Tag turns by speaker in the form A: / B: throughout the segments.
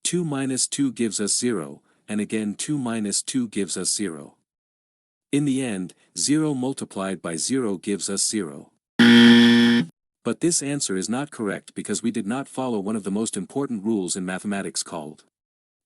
A: 2 minus 2 gives us 0, and again 2 minus 2 gives us 0. In the end, 0 multiplied by 0 gives us 0. But this answer is not correct because we did not follow one of the most important rules in mathematics called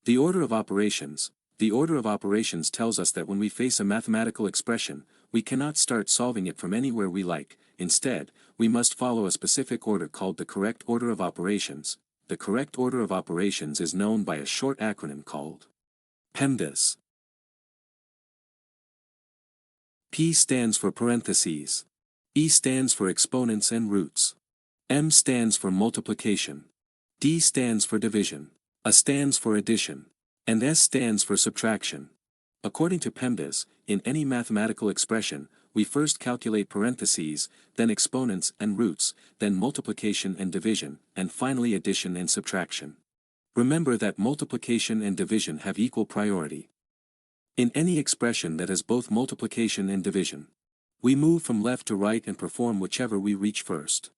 A: the order of operations. The order of operations tells us that when we face a mathematical expression, we cannot start solving it from anywhere we like. Instead, we must follow a specific order called the correct order of operations. The correct order of operations is known by a short acronym called PEMDAS. P stands for parentheses. E stands for exponents and roots. M stands for multiplication. D stands for division. A stands for addition. And S stands for subtraction. According to PEMDAS, in any mathematical expression, we first calculate parentheses, then exponents and roots, then multiplication and division, and finally addition and subtraction. Remember that multiplication and division have equal priority. In any expression that has both multiplication and division, we move from left to right and perform whichever we reach first.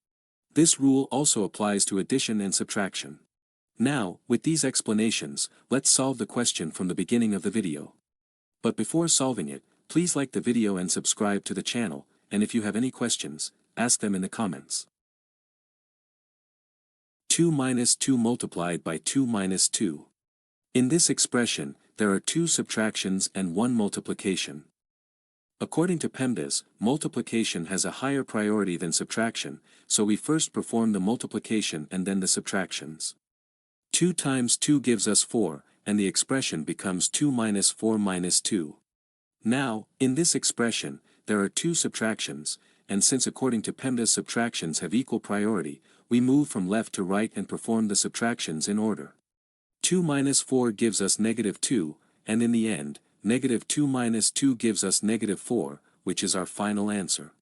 A: This rule also applies to addition and subtraction. Now, with these explanations, let's solve the question from the beginning of the video. But before solving it, please like the video and subscribe to the channel, and if you have any questions, ask them in the comments. 2 minus 2 multiplied by 2 minus 2. In this expression, there are 2 subtractions and 1 multiplication. According to PEMDAS, multiplication has a higher priority than subtraction, so we first perform the multiplication and then the subtractions. 2 times 2 gives us 4, and the expression becomes 2 minus 4 minus 2. Now, in this expression, there are 2 subtractions, and since according to PEMDAS subtractions have equal priority, we move from left to right and perform the subtractions in order. 2 minus 4 gives us negative 2, and in the end, negative 2 minus 2 gives us negative 4, which is our final answer.